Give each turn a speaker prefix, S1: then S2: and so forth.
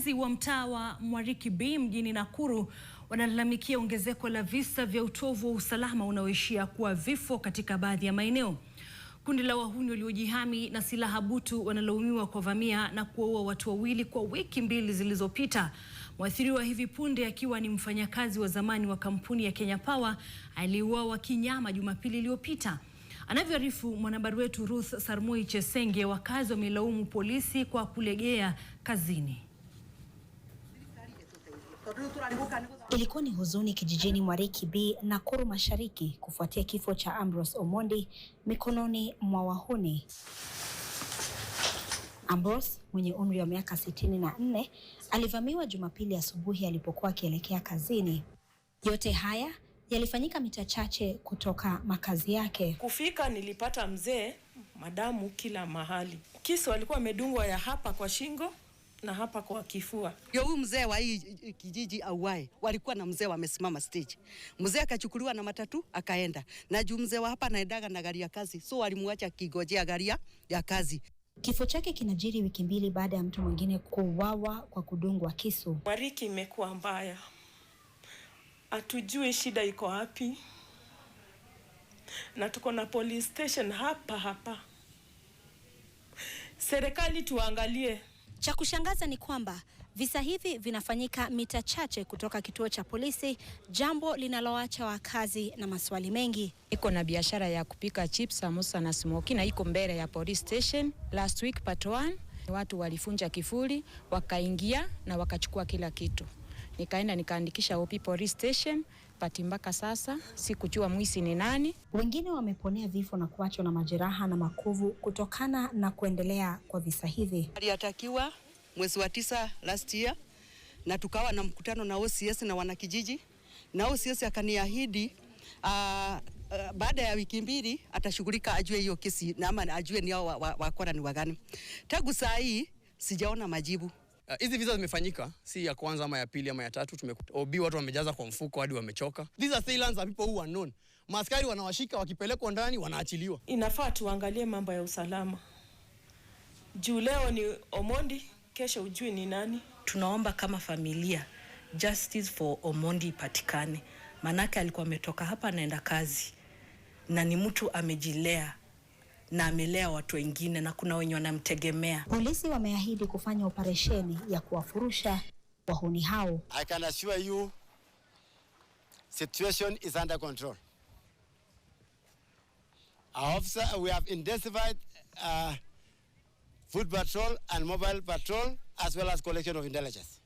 S1: Wakazi wa mtaa wa Mwariki B mjini Nakuru wanalalamikia ongezeko la visa vya utovu wa usalama unaoishia kuwa vifo katika baadhi ya maeneo. Kundi la wahuni waliojihami na silaha butu wanalaumiwa kuvamia na kuwaua watu wawili kwa wiki mbili zilizopita. Mwathiriwa hivi punde akiwa ni mfanyakazi wa zamani wa kampuni ya Kenya Power aliuawa kinyama Jumapili iliyopita. Anavyoarifu mwanahabari wetu Ruth Sarmoi Chesenge, wakazi wamelaumu polisi kwa kulegea kazini.
S2: Ilikuwa ni huzuni kijijini Mwariki B, Nakuru Mashariki, kufuatia kifo cha Ambrose Omondi mikononi mwa wahuni. Ambrose mwenye umri wa miaka 64 alivamiwa Jumapili asubuhi alipokuwa akielekea kazini. Yote haya yalifanyika mita chache kutoka makazi yake.
S3: Kufika nilipata mzee madamu kila mahali. Kisu alikuwa amedungwa ya hapa kwa shingo na hapa kwa kifua.
S4: Huyu mzee wa hii kijiji auae, walikuwa na mzee wamesimama stage. Mzee akachukuliwa na matatu akaenda. Na juu mzee wa hapa anaendaga na gari ya kazi, so walimwacha kigojea gari ya kazi.
S2: Kifo chake kinajiri wiki mbili baada ya mtu mwingine kuuawa kwa kudungwa kisu.
S3: Mwariki imekuwa mbaya. Hatujui shida iko wapi. Na tuko na police station hapa. Serikali tuangalie.
S2: Cha kushangaza ni kwamba visa hivi vinafanyika mita chache kutoka kituo cha polisi, jambo linaloacha wakazi na maswali mengi.
S5: Iko na biashara ya kupika chips, samosa na smoky na iko mbele ya police station. Last week part 1 watu walifunja kifuli, wakaingia na wakachukua kila kitu. Nikaenda nikaandikisha OP police station, pati mpaka sasa sikujua mwisi ni nani.
S2: Wengine wameponea vifo na kuachwa na majeraha na makovu kutokana na kuendelea kwa visa hivi.
S4: Aliatakiwa mwezi wa 9 last year na tukawa na mkutano na OCS na wanakijiji, na OCS akaniahidi baada ya wiki mbili atashughulika ajue hiyo kesi na ama ajue ni hao wakora ni wagani. Tangu saa hii sijaona majibu.
S6: Hizi visa zimefanyika, si ya kwanza ama ya pili ama ya tatu. OB watu wamejaza kwa mfuko hadi wamechoka. These are sailors are people who are known. Maaskari wanawashika, wakipelekwa ndani wanaachiliwa.
S3: Inafaa tuangalie mambo ya usalama. Juu leo ni Omondi, kesho ujui ni nani.
S7: Tunaomba kama familia justice for Omondi ipatikane. Manake alikuwa ametoka hapa anaenda kazi. Na ni mtu amejilea na amelea watu wengine na kuna wenye wanamtegemea.
S2: Polisi wameahidi kufanya operesheni ya kuwafurusha wahuni hao.
S8: I can assure you situation is under control. Our officer, we have intensified foot patrol and mobile patrol as well as collection of intelligence.